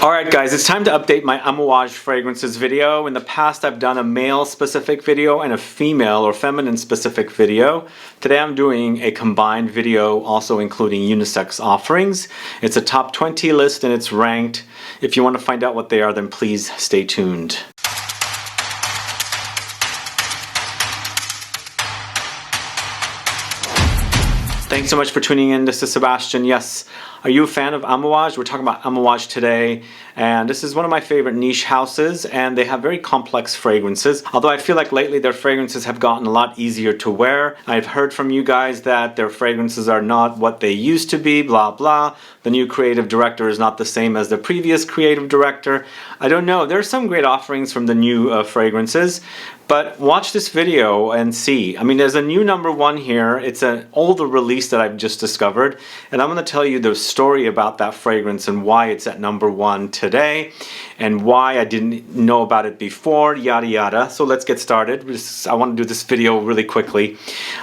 Alright guys, it's time to update my AMOUAGE fragrances video. In the past I've done a male specific video and a female or feminine specific video. Today I'm doing a combined video also including unisex offerings. It's a top 20 list and it's ranked. If you want to find out what they are, then please stay tuned. Thanks so much for tuning in. This is Sebastian. Yes, are you a fan of AMOUAGE? We're talking about AMOUAGE today, and this is one of my favorite niche houses, and they have very complex fragrances. Although I feel like lately their fragrances have gotten a lot easier to wear. I've heard from you guys that their fragrances are not what they used to be, blah blah. The new creative director is not the same as the previous creative director. I don't know. There's some great offerings from the new fragrances. But watch this video and see. I mean, there's a new #1 here. It's an older release that I've just discovered. And I'm going to tell you the story about that fragrance and why it's at #1 today. And why I didn't know about it before, yada yada. So let's get started. I want to do this video really quickly.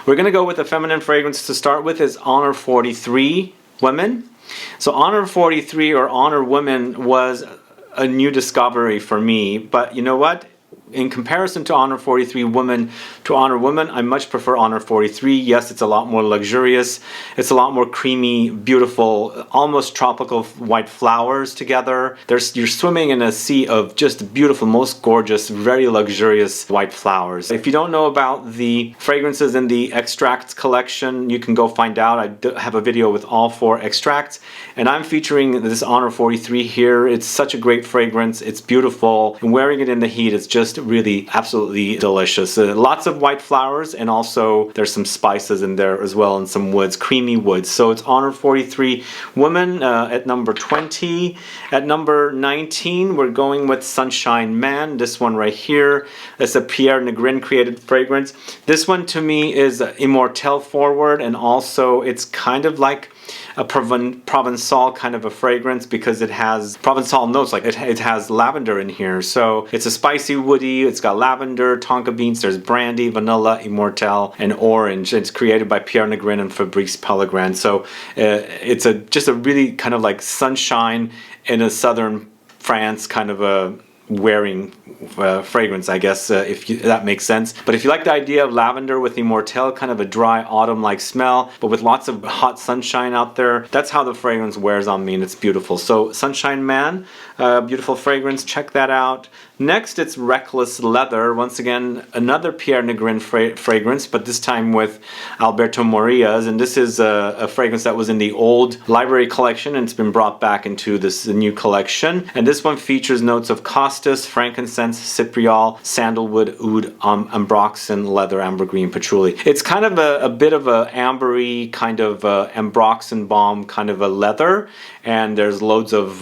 We're going to go with a feminine fragrance to start with is Honor 43 Women. So Honor 43 or Honor Women was a new discovery for me. But you know what? In comparison to Honor 43 Women to Honor Women, I much prefer Honor 43. Yes, it's a lot more luxurious. It's a lot more creamy, beautiful, almost tropical white flowers together. You're swimming in a sea of just beautiful, most gorgeous, very luxurious white flowers. If you don't know about the fragrances in the extracts collection, you can go find out. I have a video with all 4 extracts, and I'm featuring this Honor 43 here. It's such a great fragrance. It's beautiful, and wearing it in the heat, it's just really absolutely delicious. Lots of white flowers, and also there's some spices in there as well, and some woods, creamy woods. So it's Honor 43 Woman at number 20. At number 19 we're going with Sunshine Man. This one right here, it's a Pierre Negrin created fragrance. This one to me is Immortelle forward, and also it's kind of like a Provençal kind of a fragrance because it has Provençal notes, like it has lavender in here. So it's a spicy woody, it's got lavender, tonka beans, there's brandy, vanilla, Immortelle, and orange. It's created by Pierre Negrin and Fabrice Pellegrin. So it's just a really kind of like sunshine in a southern France kind of a wearing fragrance, I guess, that makes sense. But if you like the idea of lavender with Immortelle, kind of a dry autumn-like smell, but with lots of hot sunshine out there, that's how the fragrance wears on me, and it's beautiful. So Sunshine Man, beautiful fragrance, check that out. Next, it's Reckless Leather. Once again, another Pierre Negrin fragrance, but this time with Alberto Moria's, and this is a fragrance that was in the old library collection, and it's been brought back into this new collection. And this one features notes of Costus, Frankincense, Cypriol, Sandalwood, Oud, Ambroxan, Leather, Ambergris, Patchouli. It's kind of a bit of a ambery kind of Ambroxan balm kind of a leather, and there's loads of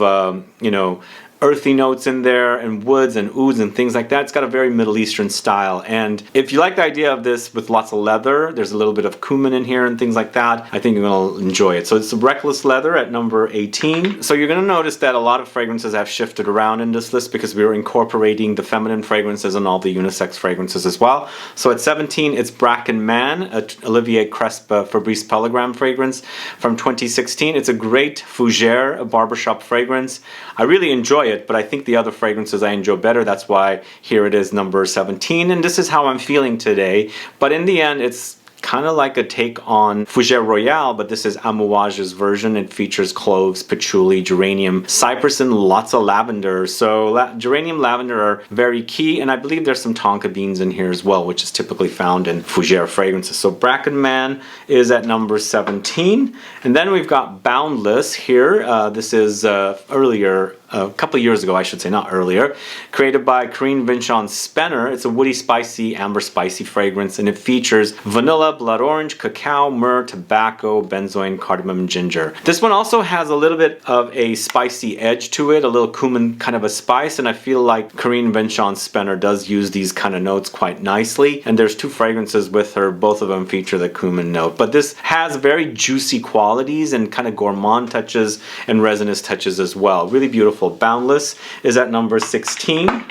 you know, earthy notes in there, and woods and ouds and things like that. It's got a very Middle Eastern style, and if you like the idea of this with lots of leather, there's a little bit of cumin in here and things like that, I think you're going to enjoy it. So it's Reckless Leather at number 18. So you're going to notice that a lot of fragrances have shifted around in this list because we were incorporating the feminine fragrances and all the unisex fragrances as well. So at 17 it's Bracken Man, Olivier Crespe Fabrice Pellegrin fragrance from 2016. It's a great fougere, a barbershop fragrance. I really enjoy it, but I think the other fragrances I enjoy better. That's why here it is number 17, and this is how I'm feeling today. But in the end, it's kind of like a take on Fougère Royale, but this is AMOUAGE's version. It features cloves, patchouli, geranium, cypress, and lots of lavender. So geranium, lavender are very key, and I believe there's some tonka beans in here as well, which is typically found in Fougère fragrances. So Bracken Man is at number 17. And then we've got Boundless here. This is earlier, a couple of years ago, I should say, not earlier, created by Corinne Vincent Spenner. It's a woody, spicy, amber spicy fragrance, and it features vanilla, blood orange, cacao, myrrh, tobacco, benzoin, cardamom, and ginger. This one also has a little bit of a spicy edge to it, a little cumin kind of a spice, and I feel like Corinne Vincent Spenner does use these kind of notes quite nicely. And there's 2 fragrances with her, both of them feature the cumin note. But this has very juicy qualities and kind of gourmand touches and resinous touches as well. Really beautiful. Boundless is at number 16.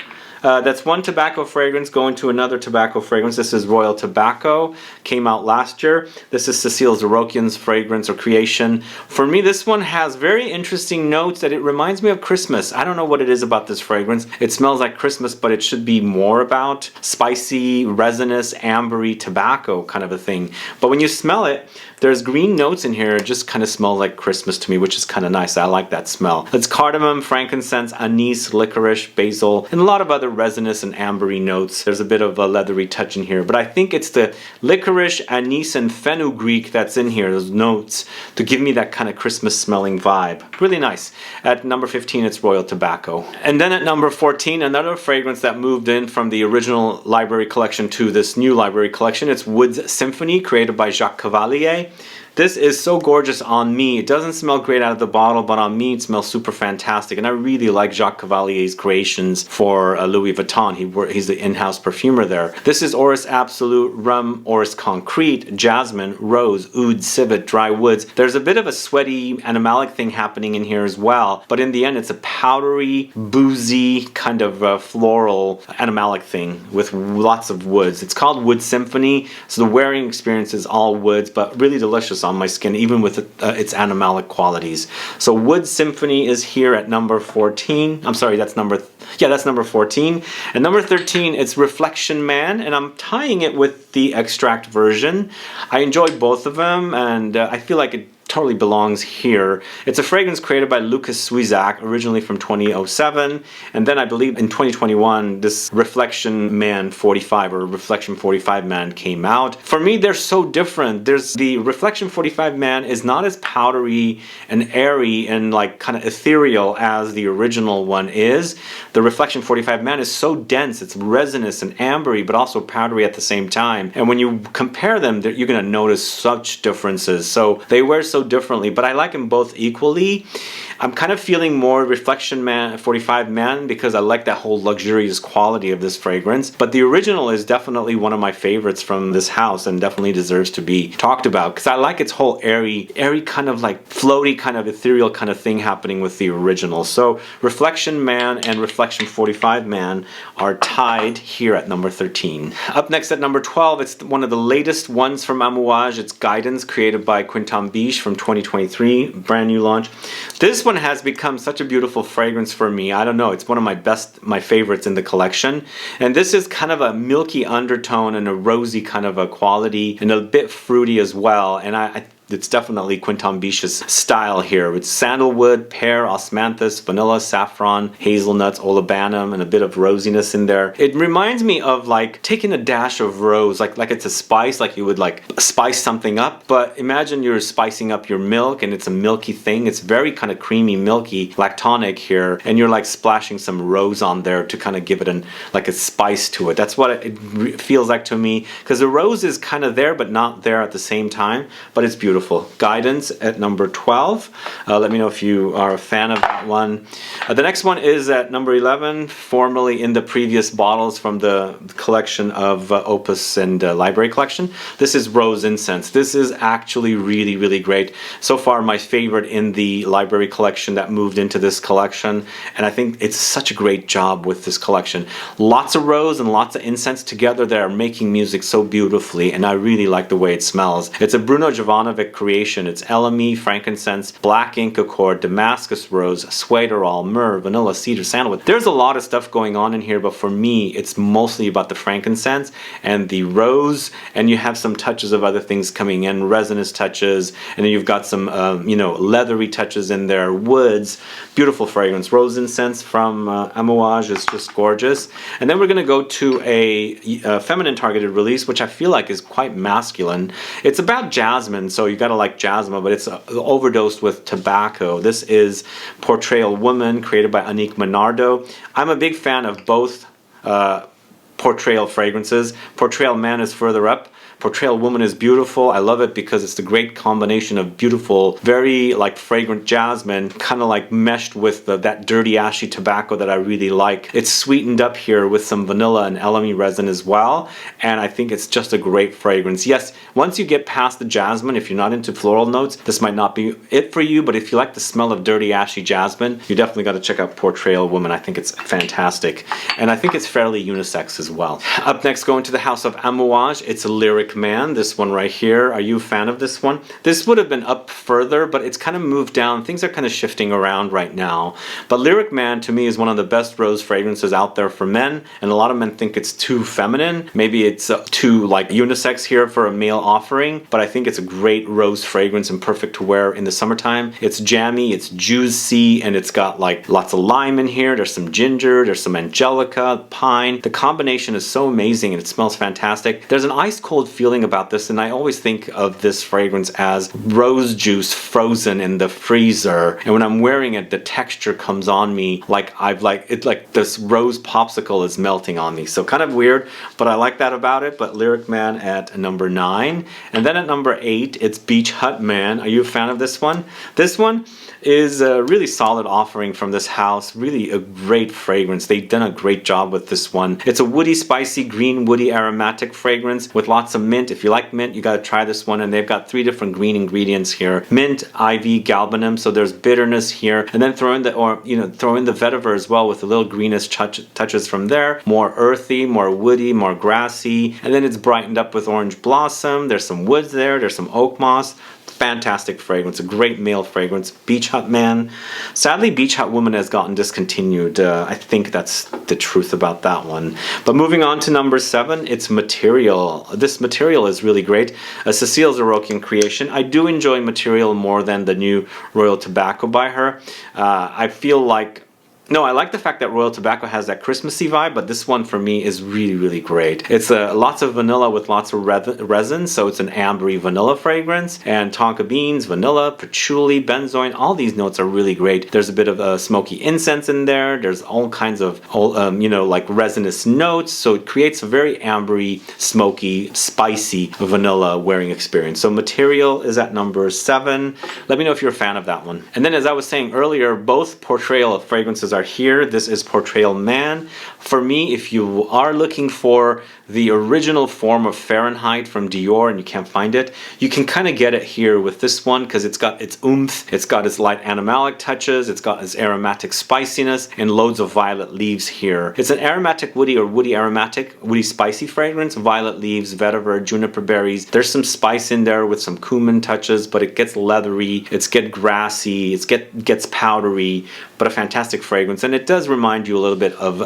That's one tobacco fragrance going to another tobacco fragrance. This is Royal Tobacco, came out last year. This is Cecile Zarokian's fragrance or creation. For me, this one has very interesting notes that it reminds me of Christmas. I don't know what it is about this fragrance. It smells like Christmas, but it should be more about spicy, resinous, ambery tobacco kind of a thing. But when you smell it, there's green notes in here. It just kind of smells like Christmas to me, which is kind of nice. I like that smell. It's cardamom, frankincense, anise, licorice, basil, and a lot of other resinous and ambery notes. There's a bit of a leathery touch in here, but I think it's the licorice, anise, and fenugreek that's in here, those notes, to give me that kind of Christmas smelling vibe. Really nice. At number 15, it's Royal Tobacco. And then at number 14, another fragrance that moved in from the original library collection to this new library collection. It's Wood's Symphony, created by Jacques Cavalier. This is so gorgeous on me. It doesn't smell great out of the bottle, but on me it smells super fantastic. And I really like Jacques Cavalier's creations for Louis Vuitton. He's the in-house perfumer there. This is Orris Absolute, Rum, Orris Concrete, Jasmine, Rose, Oud, Civet, Dry Woods. There's a bit of a sweaty animalic thing happening in here as well, but in the end it's a powdery, boozy, kind of floral animalic thing with lots of woods. It's called Wood Symphony, so the wearing experience is all woods, but really delicious on my skin, even with its animalic qualities. So Wood Symphony is here at number 14. I'm sorry, that's number 14. And number 13, it's Reflection Man, and I'm tying it with the extract version. I enjoy both of them, and I feel like it totally belongs here. It's a fragrance created by Lucas Swisak, originally from 2007, and then I believe in 2021 this Reflection Man 45 or Reflection 45 Man came out. For me, they're so different. There's the Reflection 45 Man is not as powdery and airy and like kind of ethereal as the original one is. The Reflection 45 Man is so dense, it's resinous and ambery, but also powdery at the same time. And when you compare them, you're going to notice such differences. So they wear so differently, but I like them both equally. I'm kind of feeling more Reflection Man 45 Man because I like that whole luxurious quality of this fragrance, but the original is definitely one of my favorites from this house and definitely deserves to be talked about because I like its whole airy kind of like floaty kind of ethereal kind of thing happening with the original. So Reflection Man and Reflection 45 Man are tied here at number 13. Up next at number 12, it's one of the latest ones from AMOUAGE. It's Guidance, created by Quinton Biche from 2023, brand new launch. This one has become such a beautiful fragrance for me. I don't know, it's one of my favorites in the collection. And this is kind of a milky undertone and a rosy kind of a quality and a bit fruity as well. And it's definitely Quinton Biche's style here. It's sandalwood, pear, osmanthus, vanilla, saffron, hazelnuts, olibanum, and a bit of rosiness in there. It reminds me of like taking a dash of rose, like it's a spice, like you would like spice something up. But imagine you're spicing up your milk and it's a milky thing. It's very kind of creamy, milky, lactonic here, and you're like splashing some rose on there to kind of give it like a spice to it. That's what it feels like to me, because the rose is kind of there but not there at the same time, but it's beautiful. Guidance at number 12. Let me know if you are a fan of that one. The next one is at number 11, formerly in the previous bottles from the collection of Opus and Library Collection. This is Rose Incense. This is actually really, really great. So far my favorite in the Library Collection that moved into this collection, and I think it's such a great job with this collection. Lots of rose and lots of incense together that are making music so beautifully, and I really like the way it smells. It's a Bruno Jovanovic creation. It's LME, frankincense, black ink accord, Damascus rose, suederol, myrrh, vanilla, cedar, sandalwood. There's a lot of stuff going on in here, but for me it's mostly about the frankincense and the rose, and you have some touches of other things coming in, resinous touches, and then you've got some leathery touches in there, woods. Beautiful fragrance. Rose Incense from AMOUAGE is just gorgeous. And then we're going to go to a feminine targeted release, which I feel like is quite masculine. It's about jasmine, so you gotta like jasmine, but it's overdosed with tobacco. This is Portrayal Woman, created by Annick Menardo. I'm a big fan of both Portrayal fragrances. Portrayal Man is further up, Portrayal Woman is beautiful. I love it because it's the great combination of beautiful, very like fragrant jasmine, kind of like meshed with that dirty ashy tobacco that I really like. It's sweetened up here with some vanilla and elemi resin as well, and I think it's just a great fragrance. Yes, once you get past the jasmine, if you're not into floral notes, this might not be it for you, but if you like the smell of dirty ashy jasmine, you definitely got to check out Portrayal Woman. I think it's fantastic, and I think it's fairly unisex as well. Up next, going to the house of AMOUAGE, it's a Lyric Man, this one right here. Are you a fan of this one? This would have been up further, but it's kind of moved down. Things are kind of shifting around right now, but Lyric Man to me is one of the best rose fragrances out there for men, and a lot of men think it's too feminine. Maybe it's too like unisex here for a male offering, but I think it's a great rose fragrance and perfect to wear in the summertime. It's jammy, it's juicy, and it's got like lots of lime in here. There's some ginger, there's some angelica, pine. The combination is so amazing and it smells fantastic. There's an ice cold feeling about this, and I always think of this fragrance as rose juice frozen in the freezer, and when I'm wearing it, the texture comes on me like it's like this rose popsicle is melting on me. So kind of weird, but I like that about it. But Lyric Man at number 9, and then at number 8, it's Beach Hut Man. Are you a fan of this one? This one is a really solid offering from this house. Really a great fragrance. They've done a great job with this one. It's a woody, spicy, green, woody, aromatic fragrance with lots of mint. If you like mint, you got to try this one. And they've got 3 different green ingredients here: mint, ivy, galbanum. So there's bitterness here, and then throw in the vetiver as well with a little greenish touches from there. More earthy, more woody, more grassy, and then it's brightened up with orange blossom. There's some woods there. There's some oak moss. Fantastic fragrance, a great male fragrance. Beach Hut Man. Sadly, Beach Hut Woman has gotten discontinued. I think that's the truth about that one. But moving on to number 7, it's Material. This Material is really great. Cecile Zarokian creation. I do enjoy Material more than the new Royal Tobacco by her. I feel like I like the fact that Royal Tobacco has that Christmassy vibe, but this one for me is really, really great. It's lots of vanilla with lots of resin, so it's an ambery vanilla fragrance, and tonka beans, vanilla, patchouli, benzoin, all these notes are really great. There's a bit of smoky incense in there. There's all kinds of, like resinous notes, so it creates a very ambery, smoky, spicy vanilla wearing experience. So Material is at number 7. Let me know if you're a fan of that one. And then, as I was saying earlier, both Portrayal fragrances are here. This is Portrayal Man. For me, if you are looking for the original form of Fahrenheit from Dior and you can't find it, you can kind of get it here with this one because it's got its oomph, it's got its light animalic touches, it's got its aromatic spiciness, and loads of violet leaves here. It's an aromatic woody or woody aromatic, woody spicy fragrance, violet leaves, vetiver, juniper berries. There's some spice in there with some cumin touches, but it gets leathery, it's get grassy, it gets powdery, but a fantastic fragrance. And it does remind you a little bit of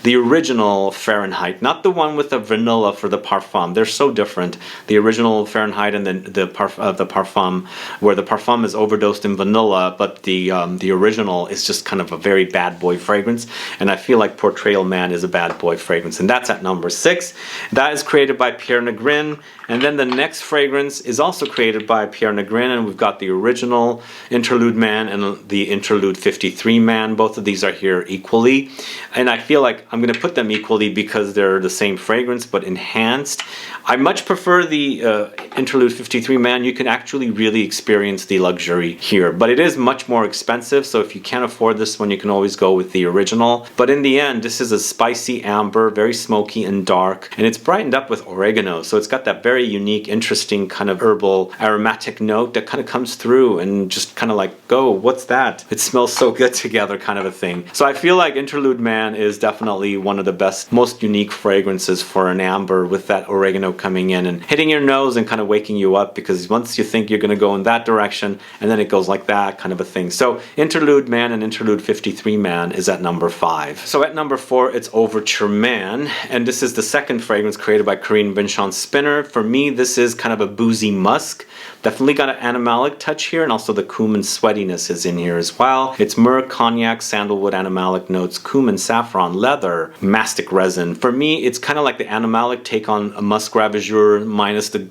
the original Fahrenheit, not the one with the vanilla for the parfum. They're so different. The original Fahrenheit and then the parfum, where the parfum is overdosed in vanilla, but the original is just kind of a very bad boy fragrance. And I feel like Portrayal Man is a bad boy fragrance, and that's at number 6. That is created by Pierre Negrin. And then the next fragrance is also created by Pierre Negrin, and we've got the original Interlude Man and the Interlude 53 Man. Both of these are here equally, and I feel like I'm going to put them equally because they're the same fragrance but enhanced. I much prefer the Interlude 53 Man. You can actually really experience the luxury here, but it is much more expensive, so if you can't afford this one, you can always go with the original. But in the end, this is a spicy amber, very smoky and dark, and it's brightened up with oregano, so it's got that very unique, interesting kind of herbal aromatic note that kind of comes through and just kind of like, go, what's that? It smells so good together kind of a thing. So I feel like Interlude Man is definitely one of the best, most unique fragrances for an amber, with that oregano coming in and hitting your nose and kind of waking you up, because once you think you're going to go in that direction and then it goes like that kind of a thing. So Interlude Man and Interlude 53 Man is at number 5. So at number 4, it's Overture Man, and this is the second fragrance created by Corinne Binchon Spinner. For me, this is kind of a boozy musk. Definitely got an animalic touch here, and also the cumin sweatiness is in here as well. It's myrrh, cognac, sandalwood, animalic notes, cumin, saffron, leather, mastic resin. For me, it's kind of like the animalic take on a musk ravageur minus the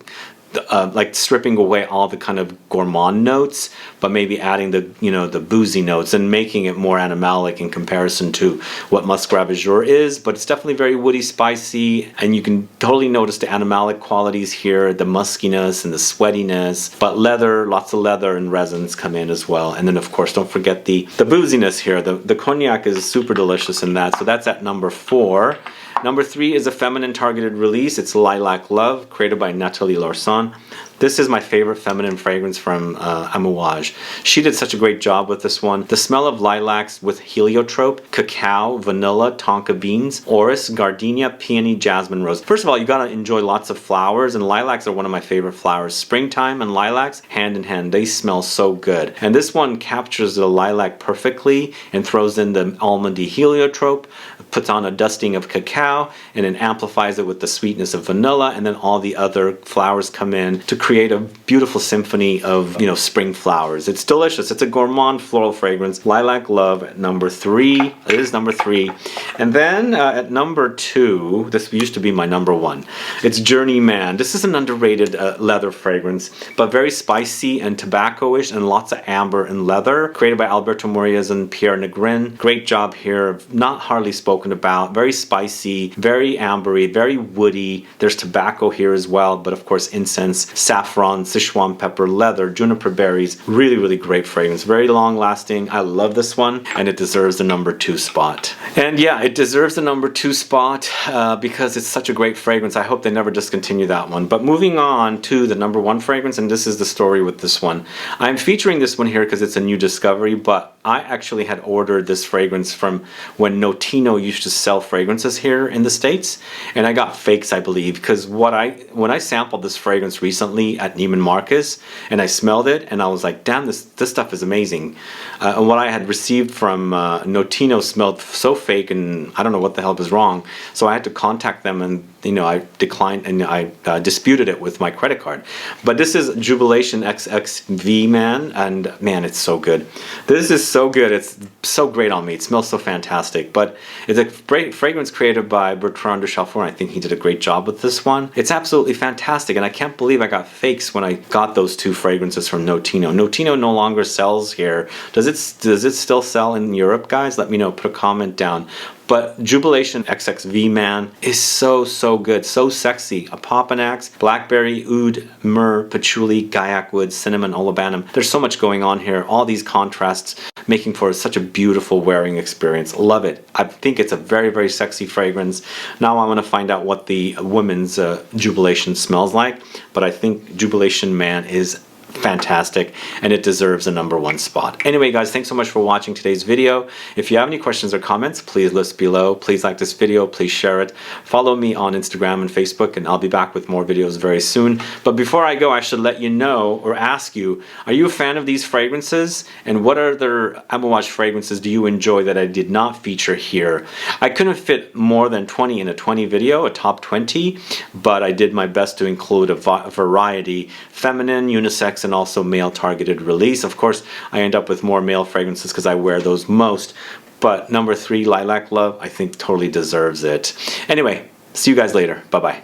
like stripping away all the kind of gourmand notes, but maybe adding the, you know, the boozy notes and making it more animalic in comparison to what Musk Ravageur is. But it's definitely very woody, spicy, and you can totally notice the animalic qualities here, the muskiness and the sweatiness. But leather, lots of leather and resins come in as well. And then of course, don't forget the booziness here. The cognac is super delicious in that. So that's at number 4. Number 3 is a feminine targeted release. It's Lilac Love, created by Nathalie Larson. This is my favorite feminine fragrance from AMOUAGE. She did such a great job with this one. The smell of lilacs with heliotrope, cacao, vanilla, tonka beans, orris, gardenia, peony, jasmine, rose. First of all, you gotta enjoy lots of flowers, and lilacs are one of my favorite flowers. Springtime and lilacs, hand in hand. They smell so good. And this one captures the lilac perfectly and throws in the almondy heliotrope, puts on a dusting of cacao, and then amplifies it with the sweetness of vanilla, and then all the other flowers come in to create a beautiful symphony of, you know, spring flowers. It's delicious. It's a gourmand floral fragrance. Lilac Love at number 3. It is number 3. And then at number 2, this used to be my number 1. It's Journeyman. This is an underrated leather fragrance, but very spicy and tobacco-ish and lots of amber and leather. Created by Alberto Morillas and Pierre Negrin. Great job here. Not hardly spoken about. Very spicy, very ambery, very woody. There's tobacco here as well, but of course incense, saffron, Sichuan pepper, leather, juniper berries. Really, really great fragrance. Very long lasting. I love this one, and it deserves the number 2 spot. And yeah, it deserves the number 2 spot because it's such a great fragrance. I hope they never discontinue that one. But moving on to the number 1 fragrance, and this is the story with this one. I'm featuring this one here because it's a new discovery, but I actually had ordered this fragrance from when Notino used to sell fragrances here in the States, and I got fakes, I believe, because when I sampled this fragrance recently at Neiman Marcus and I smelled it and I was like, damn, this stuff is amazing. And what I had received from Notino smelled so fake, and I don't know what the hell was wrong, so I had to contact them, and you know, I declined and I disputed it with my credit card. But this is Jubilation XXV, man, and man, it's so good. This is so good. It's so great on me. It smells so fantastic. But it's a fragrance created by Bertrand de Chalfont. I think he did a great job with this one. It's absolutely fantastic, and I can't believe I got fakes when I got those 2 fragrances from Notino. Notino no longer sells here. Does it still sell in Europe, guys? Let me know. Put a comment down. But Jubilation XXV, man, is so, so good. So sexy. A Popanax, blackberry, oud, myrrh, patchouli, gaiac wood, cinnamon, olibanum. There's so much going on here. All these contrasts making for such a beautiful wearing experience. Love it. I think it's a very, very sexy fragrance. Now I want to find out what the women's Jubilation smells like. But I think Jubilation, man, is fantastic, and it deserves a number 1 spot. Anyway, guys, thanks so much for watching today's video. If you have any questions or comments, please list below. Please like this video, please share it. Follow me on Instagram and Facebook, and I'll be back with more videos very soon. But before I go, I should let you know or ask you, are you a fan of these fragrances? And what other AMOUAGE fragrances do you enjoy that I did not feature here? I couldn't fit more than 20 in a 20 video, a top 20, but I did my best to include a variety, feminine, unisex, and also male targeted release. Of course, I end up with more male fragrances because I wear those most, but number 3, Lilac Love, I think totally deserves it. Anyway, see you guys later. Bye bye.